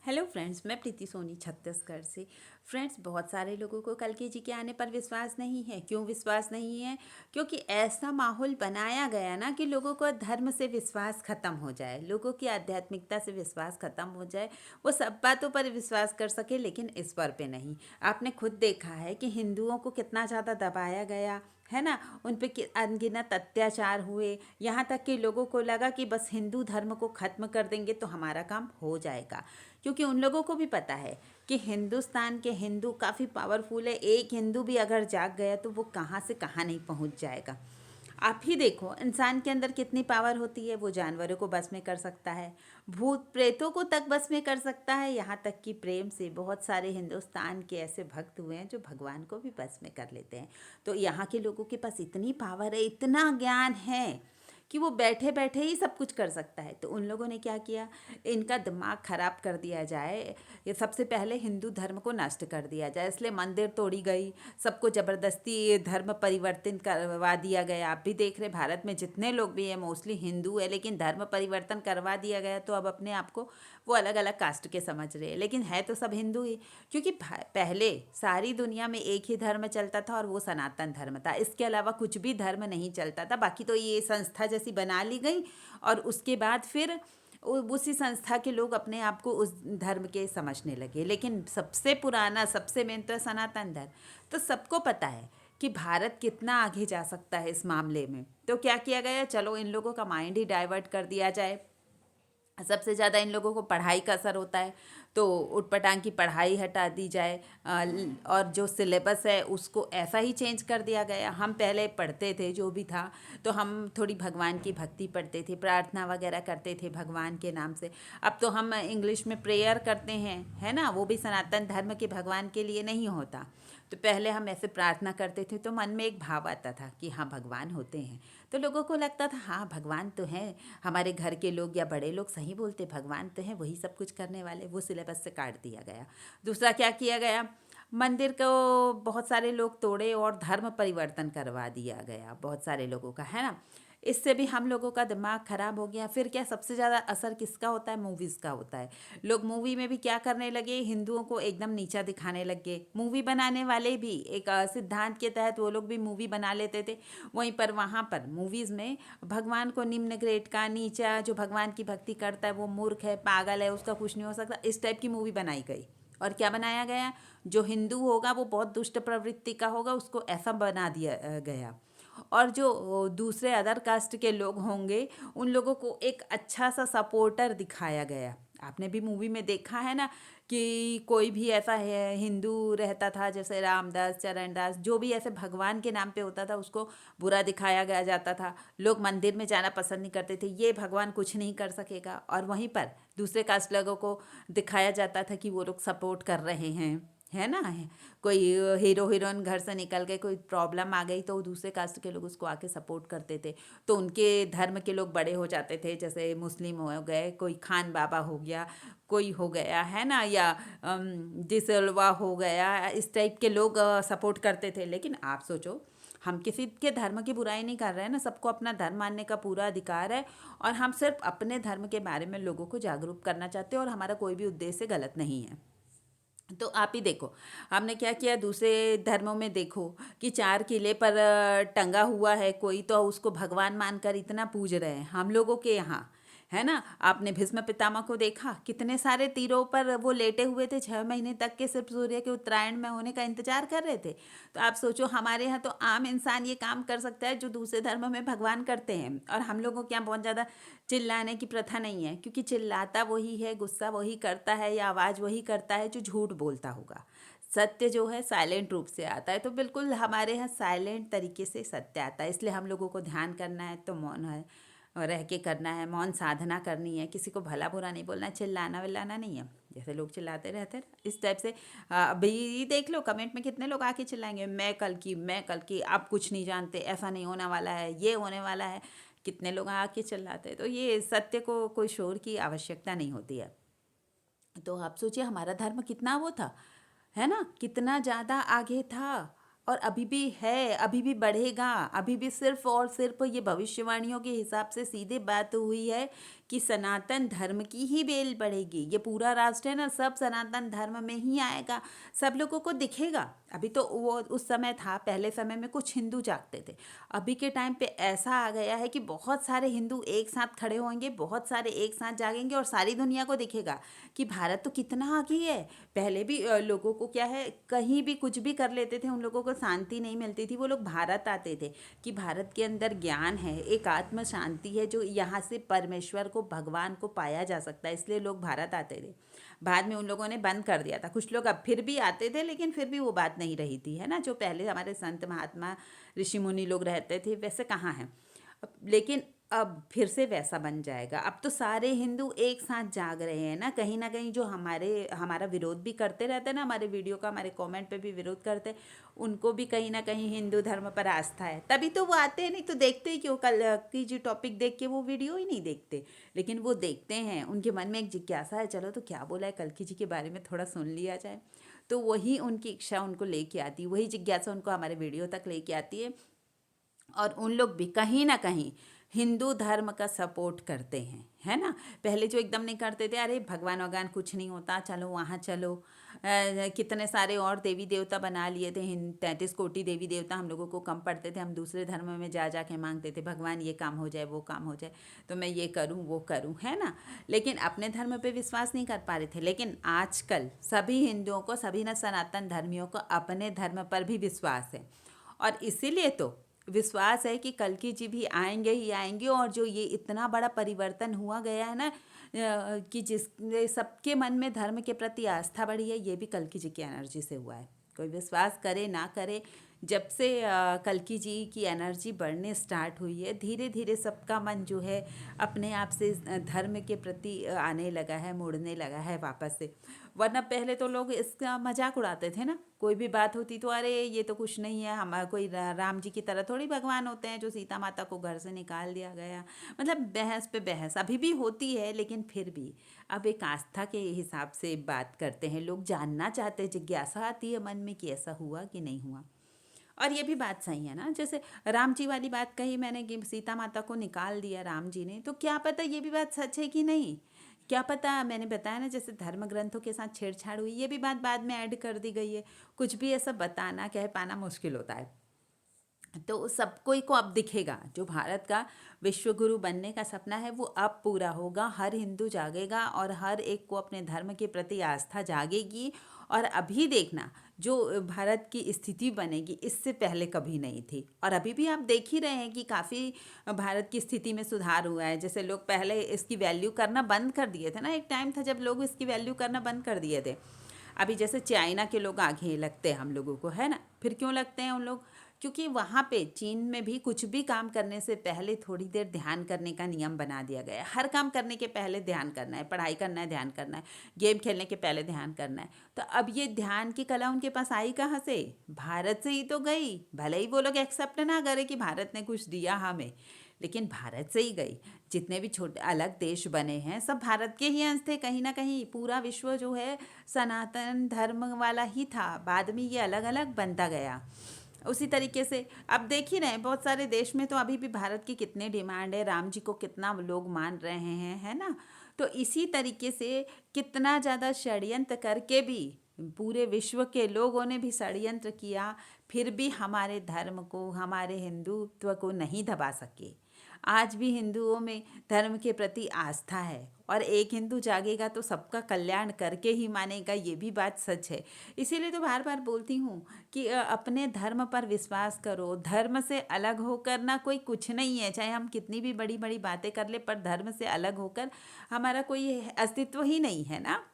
Hello friends, मैं प्रीति सोनी छत्तीसगढ़ से। Friends, बहुत सारे लोगों को कल्कि जी के आने पर विश्वास नहीं है। क्यों विश्वास नहीं है? क्योंकि ऐसा माहौल बनाया गया ना कि लोगों को धर्म से विश्वास खत्म हो जाए, लोगों की आध्यात्मिकता से विश्वास खत्म हो जाए। वो सब बातों पर विश्वास कर सके लेकिन ईश्वर पे नहीं। आपने खुद देखा है कि हिंदुओं को कितना ज़्यादा दबाया गया है ना। उन पे अनगिनत अत्याचार हुए, यहाँ तक कि लोगों को लगा कि बस हिंदू धर्म को ख़त्म कर देंगे तो हमारा काम हो जाएगा। क्योंकि उन लोगों को भी पता है कि हिंदुस्तान के हिंदू काफ़ी पावरफुल है। एक हिंदू भी अगर जाग गया तो वो कहाँ से कहाँ नहीं पहुँच जाएगा। आप ही देखो इंसान के अंदर कितनी पावर होती है। वो जानवरों को बस में कर सकता है, भूत प्रेतों को तक बस में कर सकता है। यहाँ तक कि प्रेम से बहुत सारे हिंदुस्तान के ऐसे भक्त हुए हैं जो भगवान को भी बस में कर लेते हैं। तो यहाँ के लोगों के पास इतनी पावर है, इतना ज्ञान है कि वो बैठे बैठे ही सब कुछ कर सकता है। तो उन लोगों ने क्या किया, इनका दिमाग खराब कर दिया जाए। ये सबसे पहले हिंदू धर्म को नष्ट कर दिया जाए, इसलिए मंदिर तोड़ी गई, सबको ज़बरदस्ती धर्म परिवर्तन करवा दिया गया। आप भी देख रहे भारत में जितने लोग भी हैं मोस्टली हिंदू है, लेकिन धर्म परिवर्तन करवा दिया गया तो अब अपने आप को वो अलग अलग कास्ट के समझ रहे हैं, लेकिन है तो सब हिंदू ही। क्योंकि पहले सारी दुनिया में एक ही धर्म चलता था और वो सनातन धर्म था। इसके अलावा कुछ भी धर्म नहीं चलता था। बाकी तो ये संस्था जैसी बना ली गई और उसके बाद फिर उसी संस्था के लोग अपने आप को उस धर्म के समझने लगे। लेकिन सबसे पुराना सबसे मेन तो है सनातन धर्म। तो सबको पता है कि भारत कितना आगे जा सकता है इस मामले में। तो क्या किया गया, चलो इन लोगों का माइंड ही डाइवर्ट कर दिया जाए। सबसे ज़्यादा इन लोगों को पढ़ाई का असर होता है, तो उटपटांग की पढ़ाई हटा दी जाए। और जो सिलेबस है उसको ऐसा ही चेंज कर दिया गया। हम पहले पढ़ते थे जो भी था, तो हम थोड़ी भगवान की भक्ति पढ़ते थे, प्रार्थना वगैरह करते थे भगवान के नाम से। अब तो हम इंग्लिश में प्रेयर करते हैं, है ना। वो भी सनातन धर्म के भगवान के लिए नहीं होता। तो पहले हम ऐसे प्रार्थना करते थे तो मन में एक भाव आता था कि हाँ भगवान होते हैं। तो लोगों को लगता था हाँ भगवान तो हैं। हमारे घर के लोग या बड़े लोग सही बोलते, भगवान तो हैं, वही सब कुछ करने वाले। वो सिलेबस से काट दिया गया। दूसरा क्या किया गया, मंदिर को बहुत सारे लोग तोड़े और धर्म परिवर्तन करवा दिया गया बहुत सारे लोगों का, है ना। इससे भी हम लोगों का दिमाग खराब हो गया। फिर क्या, सबसे ज़्यादा असर किसका होता है, मूवीज़ का होता है। लोग मूवी में भी क्या करने लगे, हिंदुओं को एकदम नीचा दिखाने लग गए। मूवी बनाने वाले भी एक सिद्धांत के तहत वो लोग भी मूवी बना लेते थे। वहीं पर वहाँ पर मूवीज़ में भगवान को निम्न ग्रेड का, नीचा, जो भगवान की भक्ति करता है वो मूर्ख है, पागल है, उसका कुछ नहीं हो सकता, इस टाइप की मूवी बनाई गई। और क्या बनाया गया, जो हिंदू होगा वो बहुत दुष्ट प्रवृत्ति का होगा, उसको ऐसा बना दिया गया। और जो दूसरे अदर कास्ट के लोग होंगे उन लोगों को एक अच्छा सा सपोर्टर दिखाया गया। आपने भी मूवी में देखा है ना कि कोई भी ऐसा है हिंदू रहता था, जैसे रामदास, चरणदास, जो भी ऐसे भगवान के नाम पे होता था उसको बुरा दिखाया गया जाता था। लोग मंदिर में जाना पसंद नहीं करते थे, ये भगवान कुछ नहीं कर सकेगा। और वहीं पर दूसरे कास्ट लोगों को दिखाया जाता था कि वो लोग सपोर्ट कर रहे हैं, है ना। कोई हीरो हीरोइन घर से निकल के कोई प्रॉब्लम आ गई तो दूसरे कास्ट के लोग उसको आके सपोर्ट करते थे। तो उनके धर्म के लोग बड़े हो जाते थे, जैसे मुस्लिम हो गए, कोई खान बाबा हो गया, कोई हो गया, है ना, या डिसलवा हो गया, इस टाइप के लोग सपोर्ट करते थे। लेकिन आप सोचो, हम किसी के धर्म की बुराई नहीं कर रहे हैं ना, सबको अपना धर्म मानने का पूरा अधिकार है। और हम सिर्फ अपने धर्म के बारे में लोगों को जागरूक करना चाहते हैं और हमारा कोई भी उद्देश्य गलत नहीं है। तो आप ही देखो हमने क्या किया, दूसरे धर्मों में देखो कि चार किले पर टंगा हुआ है कोई, तो उसको भगवान मानकर इतना पूज रहे हैं। हम लोगों के यहाँ, है ना, आपने भीष्म पितामह को देखा, कितने सारे तीरों पर वो लेटे हुए थे 6 महीने तक के, सिर्फ सूर्य के उत्तरायण में होने का इंतजार कर रहे थे। तो आप सोचो हमारे यहाँ तो आम इंसान ये काम कर सकता है जो दूसरे धर्म में भगवान करते हैं। और हम लोगों के यहाँ बहुत ज़्यादा चिल्लाने की प्रथा नहीं है, क्योंकि चिल्लाता वही है, गुस्सा वही करता है, या आवाज़ वही करता है जो झूठ बोलता होगा। सत्य जो है साइलेंट रूप से आता है। तो बिल्कुल हमारे यहाँ साइलेंट तरीके से सत्य आता है। इसलिए हम लोगों को ध्यान करना है तो मौन है रह के करना है, मौन साधना करनी है, किसी को भला बुरा नहीं बोलना, चिल्लाना विल्लाना नहीं है। जैसे लोग चिल्लाते रहते हैं इस टाइप से। अभी देख लो कमेंट में कितने लोग आके चिल्लाएंगे, मैं कल की, आप कुछ नहीं जानते, ऐसा नहीं होने वाला है, ये होने वाला है। कितने लोग आके चिल्लाते हैं। तो ये सत्य को कोई शोर की आवश्यकता नहीं होती है। तो आप सोचिए हमारा धर्म कितना वो था, है ना, कितना ज़्यादा आगे था। और अभी भी है, अभी भी बढ़ेगा। अभी भी सिर्फ और सिर्फ ये भविष्यवाणियों के हिसाब से सीधे बात हुई है कि सनातन धर्म की ही बेल बढ़ेगी, ये पूरा राष्ट्र है ना सब सनातन धर्म में ही आएगा, सब लोगों को दिखेगा। अभी तो वो उस समय था, पहले समय में कुछ हिंदू जागते थे। अभी के टाइम पे ऐसा आ गया है कि बहुत सारे हिंदू एक साथ खड़े होंगे, बहुत सारे एक साथ जागेंगे और सारी दुनिया को दिखेगा कि भारत तो कितना आगे है। पहले भी लोगों को क्या है, कहीं भी कुछ भी कर लेते थे, उन लोगों को शांति नहीं मिलती थी, वो लोग भारत आते थे कि भारत के अंदर ज्ञान है, एक आत्म शांति है, जो यहाँ से परमेश्वर को, भगवान को पाया जा सकता है, इसलिए लोग भारत आते थे। बाद में उन लोगों ने बंद कर दिया था, कुछ लोग अब फिर भी आते थे, लेकिन फिर भी वो बात नहीं रही थी, है ना, जो पहले हमारे संत महात्मा ऋषि मुनि लोग रहते थे वैसे कहाँ हैं। लेकिन अब फिर से वैसा बन जाएगा। अब तो सारे हिंदू एक साथ जाग रहे हैं ना कहीं जो हमारा विरोध भी करते रहते हैं ना, हमारे वीडियो का, हमारे कमेंट पे भी विरोध करते हैं, उनको भी कहीं ना कहीं हिंदू धर्म पर आस्था है, तभी तो वो आते हैं। नहीं तो देखते ही क्यों, कल की जी टॉपिक देख के वो वीडियो ही नहीं देखते, लेकिन वो देखते हैं, उनके मन में एक जिज्ञासा है, चलो तो क्या बोला है कल्कि जी के बारे में, थोड़ा सुन लिया जाए। तो वही उनकी इच्छा उनको लेके आती है, वही जिज्ञासा उनको हमारे वीडियो तक लेके आती है। और उन लोग भी कहीं ना कहीं हिंदू धर्म का सपोर्ट करते हैं, है ना। पहले जो एकदम नहीं करते थे, अरे भगवान वगवान कुछ नहीं होता, चलो वहाँ चलो, कितने सारे और देवी देवता बना लिए थे, 33 कोटि देवी देवता हम लोगों को कम पड़ते थे, हम दूसरे धर्म में जा जा के मांगते थे भगवान ये काम हो जाए, वो काम हो जाए, तो मैं ये करूँ वो करूँ, है ना। लेकिन अपने धर्म पे विश्वास नहीं कर पा रहे थे। लेकिन आजकल सभी हिंदुओं को, सभी न सनातन धर्मियों को अपने धर्म पर भी विश्वास है, और इसीलिए तो विश्वास है कि कल्कि जी भी आएंगे ही आएंगे। और जो ये इतना बड़ा परिवर्तन हुआ गया है ना, कि जिसने सबके मन में धर्म के प्रति आस्था बढ़ी है, ये भी कल्कि जी की एनर्जी से हुआ है। कोई विश्वास करे ना करे, जब से कल्कि जी की एनर्जी बढ़ने स्टार्ट हुई है, धीरे धीरे सबका मन जो है अपने आप से धर्म के प्रति आने लगा है, मुड़ने लगा है वापस से। वरना पहले तो लोग इसका मजाक उड़ाते थे ना, कोई भी बात होती तो अरे ये तो कुछ नहीं है, हम कोई राम जी की तरह थोड़ी भगवान होते हैं जो सीता माता को घर से निकाल दिया गया। मतलब बहस पे बहस अभी भी होती है, लेकिन फिर भी अब एक आस्था के हिसाब से बात करते हैं लोग, जानना चाहते हैं, जिज्ञासा आती है मन में कि ऐसा हुआ कि नहीं हुआ। और ये भी बात सही है ना, जैसे राम जी वाली बात कही मैंने कि सीता माता को निकाल दिया राम जी ने, तो क्या पता ये भी बात सच है कि नहीं, क्या पता। मैंने बताया ना, जैसे धर्म ग्रंथों के साथ छेड़छाड़ हुई, ये भी बात बाद में ऐड कर दी गई है। कुछ भी ऐसा बताना, कह पाना मुश्किल होता है। तो सब कोई को अब दिखेगा, जो भारत का विश्व गुरु बनने का सपना है वो अब पूरा होगा। हर हिंदू जागेगा और हर एक को अपने धर्म के प्रति आस्था जागेगी। और अभी देखना, जो भारत की स्थिति बनेगी, इससे पहले कभी नहीं थी। और अभी भी आप देख ही रहे हैं कि काफ़ी भारत की स्थिति में सुधार हुआ है। जैसे लोग पहले इसकी वैल्यू करना बंद कर दिए थे ना, एक टाइम था जब लोग इसकी वैल्यू करना बंद कर दिए थे। अभी जैसे चाइना के लोग आगे लगते हैं हम लोगों को, है ना। फिर क्यों लगते हैं उन लोग, क्योंकि वहाँ पे चीन में भी कुछ भी काम करने से पहले थोड़ी देर ध्यान करने का नियम बना दिया गया है। हर काम करने के पहले ध्यान करना है, पढ़ाई करना है ध्यान करना है, गेम खेलने के पहले ध्यान करना है। तो अब ये ध्यान की कला उनके पास आई कहाँ से, भारत से ही तो गई। भले ही वो लोग एक्सेप्ट ना करे कि भारत ने कुछ दिया हमें, लेकिन भारत से ही गई। जितने भी छोटे अलग देश बने हैं सब भारत के ही अंश थे कहीं ना कहीं। पूरा विश्व जो है सनातन धर्म वाला ही था, बाद में ये अलग अलग बनता गया। उसी तरीके से अब देख ही रहे हैं, बहुत सारे देश में तो अभी भी भारत की कितनी डिमांड है, राम जी को कितना लोग मान रहे हैं, है ना। तो इसी तरीके से कितना ज़्यादा षड्यंत्र करके भी पूरे विश्व के लोगों ने भी षड्यंत्र किया, फिर भी हमारे धर्म को, हमारे हिंदुत्व को नहीं दबा सके। आज भी हिंदुओं में धर्म के प्रति आस्था है, और एक हिंदू जागेगा तो सबका कल्याण करके ही मानेगा, ये भी बात सच है। इसीलिए तो बार बार बोलती हूँ कि अपने धर्म पर विश्वास करो। धर्म से अलग होकर ना कोई कुछ नहीं है, चाहे हम कितनी भी बड़ी बड़ी बातें कर ले, पर धर्म से अलग होकर हमारा कोई अस्तित्व ही नहीं है ना।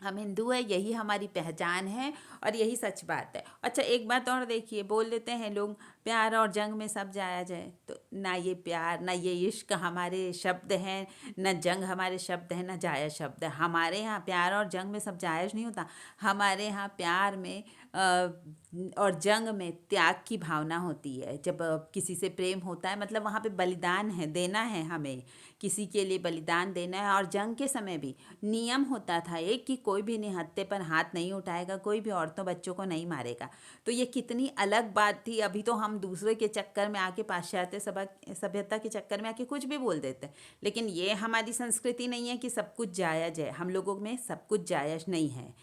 हम हिंदू है, यही हमारी पहचान है, और यही सच बात है। अच्छा एक बात और देखिए, बोल देते हैं लोग प्यार और जंग में सब जाया जाए, तो ना ये प्यार ना ये इश्क हमारे शब्द हैं, न जंग हमारे शब्द हैं, न जायज़ शब्द है। हमारे यहाँ प्यार और जंग में सब जायज़ नहीं होता। हमारे यहाँ प्यार में और जंग में त्याग की भावना होती है। जब किसी से प्रेम होता है, मतलब वहाँ पे बलिदान है, देना है, हमें किसी के लिए बलिदान देना है। और जंग के समय भी नियम होता था एक, कि कोई भी निहत्थे पर हाथ नहीं उठाएगा, कोई भी औरतों बच्चों को नहीं मारेगा। तो ये कितनी अलग बात थी। अभी तो हम दूसरे के चक्कर में आके, पाश्चात्य सभ्यता के चक्कर में आके कुछ भी बोल देते हैं। लेकिन ये हमारी संस्कृति नहीं है कि सब कुछ जायज़ है। हम लोगों में सब कुछ जायज़ नहीं है।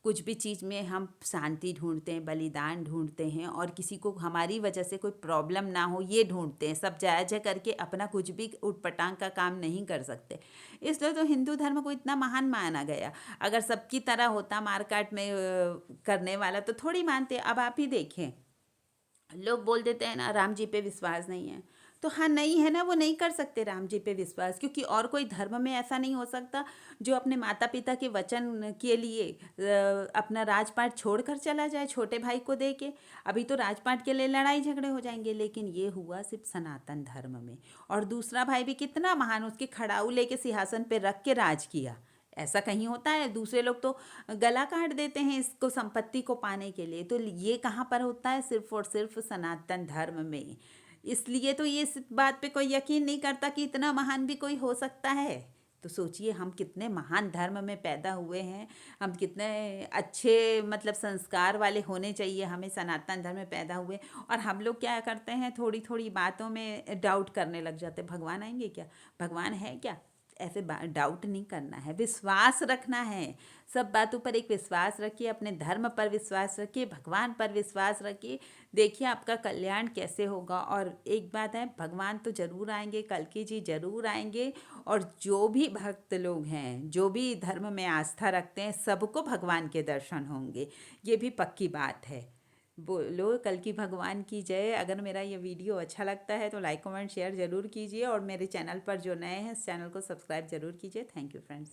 कुछ भी चीज़ में हम शांति ढूंढते हैं, बलिदान ढूंढते हैं, और किसी को हमारी वजह से कोई प्रॉब्लम ना हो ये ढूंढते हैं। सब जायज़ है करके अपना कुछ भी उटपटांग का काम नहीं कर सकते। इसलिए तो हिंदू धर्म को इतना महान माना गया। अगर सबकी तरह होता मारकाट में करने वाला, तो थोड़ी मानते। अब आप ही देखें, लोग बोल देते हैं ना राम जी पे विश्वास नहीं है, तो हाँ नहीं है ना, वो नहीं कर सकते राम जी पे विश्वास, क्योंकि और कोई धर्म में ऐसा नहीं हो सकता जो अपने माता पिता के वचन के लिए अपना राजपाट छोड़कर चला जाए छोटे भाई को दे के। अभी तो राजपाट के लिए लड़ाई झगड़े हो जाएंगे, लेकिन ये हुआ सिर्फ सनातन धर्म में। और दूसरा भाई भी कितना महान, उसके खड़ाऊ लेके सिंहासन पे रख के राज किया। ऐसा कहीं होता है? दूसरे लोग तो गला काट देते हैं इसको संपत्ति को पाने के लिए। तो ये कहाँ पर होता है? सिर्फ और सिर्फ सनातन धर्म में। इसलिए तो ये इस बात पे कोई यकीन नहीं करता कि इतना महान भी कोई हो सकता है। तो सोचिए हम कितने महान धर्म में पैदा हुए हैं, हम कितने अच्छे मतलब संस्कार वाले होने चाहिए, हमें सनातन धर्म में पैदा हुए। और हम लोग क्या करते हैं, थोड़ी थोड़ी बातों में डाउट करने लग जाते हैं। भगवान आएंगे क्या? भगवान है क्या? ऐसे डाउट नहीं करना है, विश्वास रखना है। सब बातों पर एक विश्वास रखिए, अपने धर्म पर विश्वास रखिए, भगवान पर विश्वास रखिए। देखिए आपका कल्याण कैसे होगा। और एक बात है, भगवान तो जरूर आएंगे, कल्कि जी जरूर आएंगे। और जो भी भक्त लोग हैं, जो भी धर्म में आस्था रखते हैं, सबको भगवान के दर्शन होंगे। ये भी पक्की बात है। बोलो कल्कि भगवान की जय। अगर मेरा ये वीडियो अच्छा लगता है तो लाइक कमेंट शेयर ज़रूर कीजिए, और मेरे चैनल पर जो नए हैं इस चैनल को सब्सक्राइब ज़रूर कीजिए। Thank you friends.